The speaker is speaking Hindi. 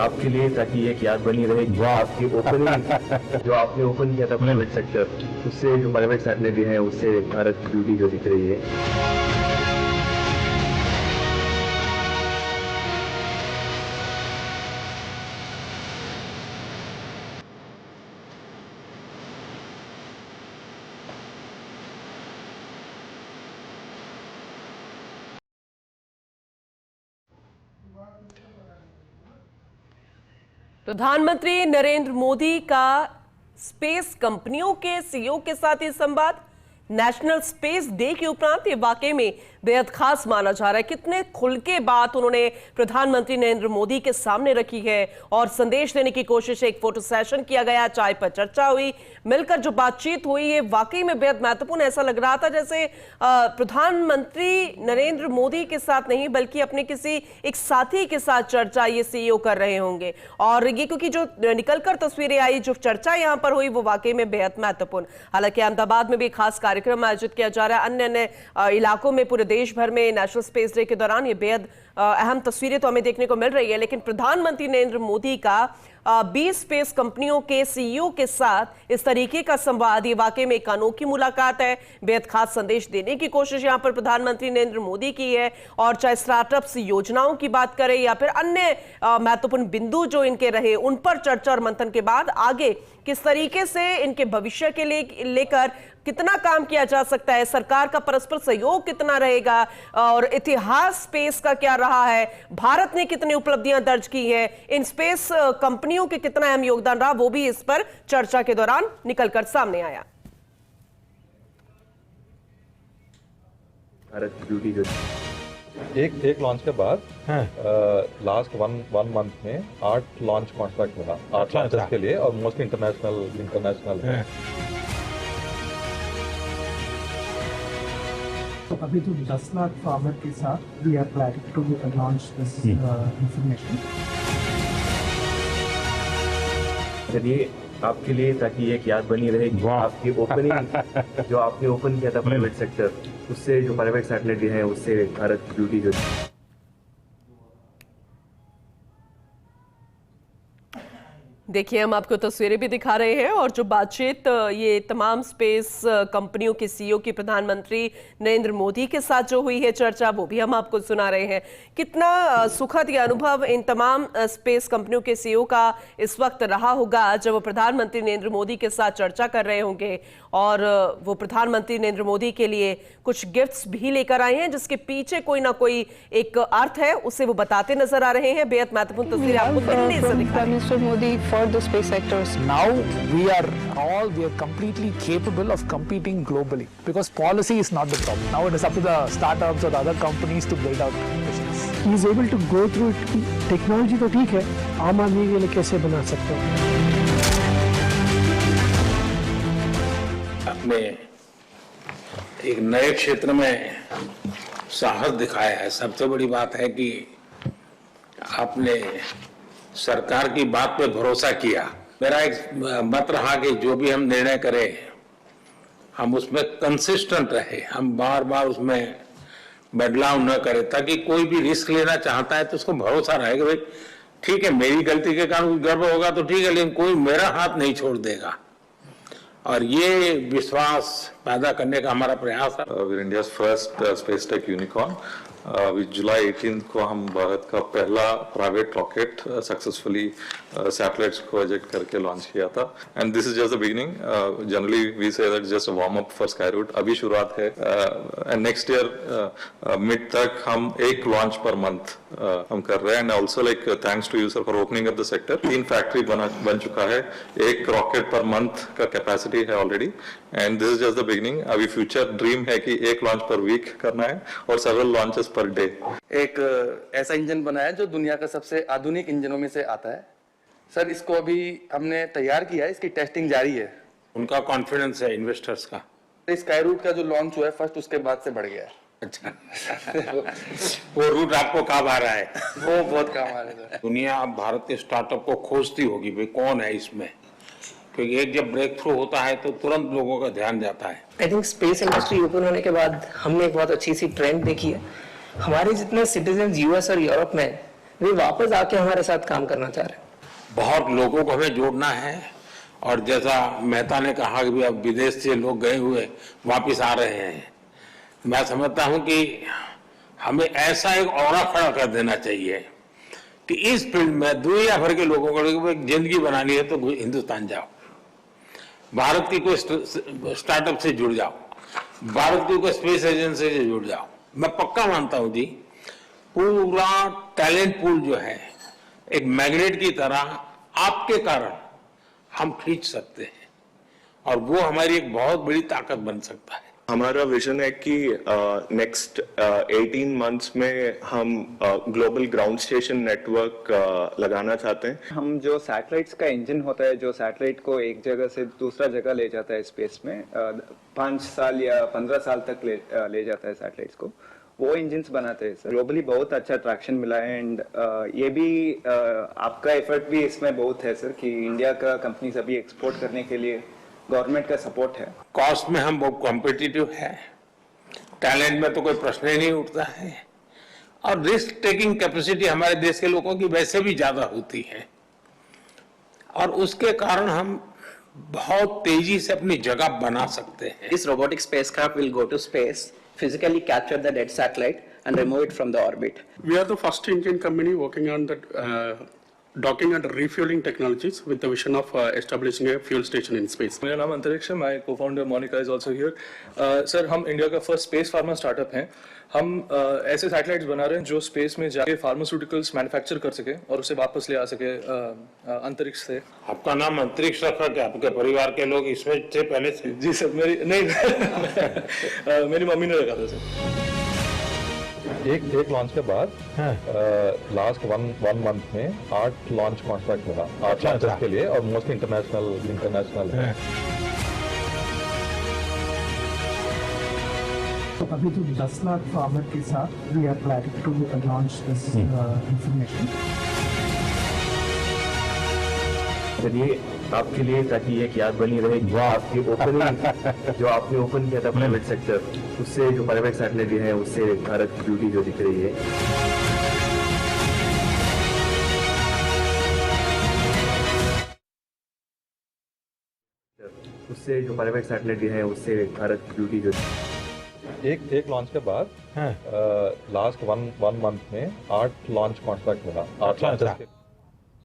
आपके लिए, ताकि ये एक याद बनी रहे कि आपकी ओपनिंग जो आपने ओपन किया था प्राइवेट सेक्टर, उससे जो प्राइवेट सेक्टर भी है उससे भारत की ब्यूटी जो दिख रही है। प्रधानमंत्री नरेंद्र मोदी का स्पेस कंपनियों के सीईओ के साथ ये संवाद नेशनल स्पेस डे के उपरांत ये वाकई में बेहद खास माना जा रहा है। कितने खुल के बात उन्होंने प्रधानमंत्री नरेंद्र मोदी के सामने रखी है और संदेश देने की कोशिश है। एक फोटो सेशन किया गया, चाय पर चर्चा हुई, मिलकर जो बातचीत हुई ये वाकई में बेहद महत्वपूर्ण। ऐसा लग रहा था जैसे प्रधानमंत्री नरेंद्र मोदी के साथ नहीं बल्कि अपने किसी एक साथी के साथ चर्चा ये सीईओ कर रहे होंगे। और ये क्योंकि जो निकलकर तस्वीरें आई, जो चर्चा यहाँ पर हुई वो वाकई में बेहद महत्वपूर्ण। हालांकि अहमदाबाद में भी खास कार्यक्रम आयोजित किया जा रहा है। अन्य अन्य इलाकों में पूरे देश भर में नेशनल स्पेस डे के दौरान ये बेहद अहम तस्वीरें तो हमें देखने को मिल रही है। लेकिन प्रधानमंत्री नरेंद्र मोदी का 20 स्पेस कंपनियों के सीईओ के साथ इस तरीके का संवाद ये वाकई में एक अनोखी मुलाकात है। बेहद खास संदेश देने की कोशिश यहां पर प्रधानमंत्री नरेंद्र मोदी की है। और चाहे स्टार्टअप्स योजनाओं की बात करें या फिर अन्य महत्वपूर्ण बिंदु जो इनके रहे उन पर चर्चा और मंथन के बाद आगे किस तरीके से इनके भविष्य के लिए लेकर कितना काम किया जा सकता है, सरकार का परस्पर सहयोग कितना रहेगा और इतिहास स्पेस का क्या रहा है, भारत ने कितनी उपलब्धियां दर्ज की है, इन स्पेस कंपनियों के कितना अहम योगदान रहा, वो भी इस पर चर्चा के दौरान निकलकर सामने आया। भारत की ब्यूटी जो एक लॉन्च के बाद लास्ट वन मंथ में 8 लॉन्च कॉन्ट्रैक्ट मिला, 8 लॉन्चेस के लिए, और मोस्टली इंटरनेशनल है। अभी तो 10 लाख फार्मर के साथ we are planning to launch this information. चलिए आपके लिए, ताकि ये एक याद बनी रहे कि आपकी ओपनिंग जो आपने ओपन किया था प्राइवेट सेक्टर, उससे जो प्राइवेट सैटेलाइट है उससे भारत की ब्यूटी जो देखिए हम आपको तस्वीरें भी दिखा रहे हैं और जो बातचीत ये तमाम स्पेस कंपनियों के सीईओ की प्रधानमंत्री नरेंद्र मोदी के साथ जो हुई है चर्चा वो भी हम आपको सुना रहे हैं। कितना सुखद ये अनुभव इन तमाम स्पेस कंपनियों के सीईओ का इस वक्त रहा होगा जब वो प्रधानमंत्री नरेंद्र मोदी के साथ चर्चा कर रहे होंगे और वो प्रधानमंत्री नरेंद्र मोदी के लिए कुछ गिफ्ट्स भी लेकर आए हैं जिसके पीछे कोई ना कोई एक अर्थ है, उसे वो बताते नजर आ रहे हैं। बेहद महत्वपूर्ण तस्वीरें आपको दिल्ली से दिखा रही हैं। For the space sectors. Now we are completely capable of competing globally because policy is not the problem. Now it is up to the startups or the other companies to build out missions. He is able to go through it. Technology तो ठीक है, आम आदमी के लिए कैसे बना सकते हैं? आपने एक नए क्षेत्र में साहस दिखाया है। सबसे बड़ी बात है कि आपने सरकार की बात पे भरोसा किया। मेरा एक मत रहा कि जो भी हम निर्णय करें हम उसमें कंसिस्टेंट रहे, हम बार बार उसमें बदलाव न करें, ताकि कोई भी रिस्क लेना चाहता है तो उसको भरोसा रहे कि भाई ठीक है मेरी गलती के कारण गड़बड़ होगा तो ठीक है, लेकिन कोई मेरा हाथ नहीं छोड़ देगा। और ये विश्वास पैदा करने का हमारा प्रयास है। India first space tech unicorn जुलाई 18 को हम भारत का पहला प्राइवेट रॉकेट सक्सेसफुली सैटेलाइट्स को इजेक्ट करके लॉन्च किया था। And this is just the beginning. Generally we say that just a warm up for Skyroot, अभी शुरुआत है। एंड नेक्स्ट ईयर मिड तक हम 1 लॉन्च पर मंथ हम कर रहे हैं। And also like thanks to you sir for opening up the sector. 3 factory बन चुका है, 1 रॉकेट पर मंथ का कैपेसिटी है already. And this is just the beginning. अभी फ्यूचर ड्रीम है कि 1 लॉन्च पर वीक करना है और सेवरल लॉन्चेस पर डे। एक ऐसा इंजन बनाया जो दुनिया का सबसे आधुनिक इंजनों में से आता है। सर इसको अभी हमने तैयार किया है, इसकी टेस्टिंग जारी है। उनका कॉन्फिडेंस है इन्वेस्टर्स का। स्काई रूट का जो लॉन्च हुआ है फर्स्ट, उसके बाद से बढ़ गया है। अच्छा वो रूट आपको काम आ रहा है? वो बहुत काम आ रहा है। दुनिया अब भारत के स्टार्टअप को खोजती होगी भाई कौन है इसमें, क्योंकि एक जब ब्रेक थ्रू होता है तो तुरंत लोगों का ध्यान जाता है। I think space industry open होने के बाद हमने एक बहुत अच्छी सी ट्रेंड देखी है। हमारे जितने सिटीजन यूएस और यूरोप में वे वापस आके हमारे साथ काम करना चाह रहे हैं। बहुत लोगों को हमें जोड़ना है और जैसा मेहता ने कहा कि भी अब विदेश से लोग गए हुए वापस आ रहे हैं, मैं समझता हूं कि हमें ऐसा एक ऑरा खड़ा कर देना चाहिए कि इस फील्ड में दुनिया भर के लोगों को एक जिंदगी बनानी है तो हिंदुस्तान जाओ, भारत की कोई स्टार्टअप से जुड़ जाओ, भारत की कोई स्पेस एजेंसी से जुड़ जाओ। मैं पक्का मानता हूं जी, पूरा टैलेंट पूल जो है एक मैग्नेट की तरह आपके कारण हम खींच सकते हैं और वो हमारी एक बहुत बड़ी ताकत बन सकता है। हमारा विजन है कि नेक्स्ट 18 मंथ्स में हम ग्लोबल ग्राउंड स्टेशन नेटवर्क लगाना चाहते हैं। हम जो सैटेलाइट्स का इंजन होता है, जो सैटेलाइट को एक जगह से दूसरा जगह ले जाता है स्पेस में, 5 साल या 15 साल तक ले जाता है सैटेलाइट्स को, वो इंजन्स बनाते हैं सर। ग्लोबली बहुत अच्छा ट्रैक्शन मिला है एंड ये भी आपका एफर्ट भी इसमें बहुत है सर कि इंडिया का कंपनीज अभी एक्सपोर्ट करने के लिए गवर्नमेंट का सपोर्ट है। कॉस्ट में हम बहुत कॉम्पिटिटिव है, टैलेंट में तो कोई प्रश्न ही नहीं उठता है और रिस्क टेकिंग कैपेसिटी हमारे देश के लोगों की वैसे भी ज्यादा होती है और उसके कारण हम बहुत तेजी से अपनी जगह बना सकते हैं। This robotic spacecraft will go to space, physically capture the dead satellite and remove it from the orbit. We are the first Indian company working on the docking and refueling technologies with the vision of establishing a fuel station in space. मेरा नाम अंतरिक्ष है, my co-founder Monika is also here. Sir, हम इंडिया का फर्स्ट स्पेस फार्मा स्टार्टअप हैं। हम ऐसे सैटेलाइट्स बना रहे हैं जो स्पेस में जाके फार्मास्यूटिकल्स मैन्युफैक्चर कर सके और उसे वापस ले आ सके अंतरिक्ष से। आपका नाम अंतरिक्ष रखा क्या आपके परिवार के लोग इसमें थे पहले से? जी सर, मेरी नहीं मेरी मम्मी ने रखा था सर। एक लॉन्च के बाद लास्ट वन मंथ में 8 लॉन्च कॉन्ट्रैक्ट मिला 8 लॉन्चेस के लिए और मोस्टली इंटरनेशनल है। अभी जो 10 लाख फार्मर के साथ we are planning to launch this information. चलिए, आपके लिए ताकि एक याद बनी रहेगी आपकी ओपनिंग जो आपने ओपन किया था प्राइवेट सेक्टर, उससे जो प्राइवेट सैटेलाइट है उससे भारत की ब्यूटी जो दिख रही है। उससे जो प्राइवेट सैटेलाइट है उससे भारत की ब्यूटी जो एक लॉन्च के बाद लास्ट वन मंथ में 8 लॉन्च कॉन्ट्रैक्ट मिला 8 लॉन्चेस के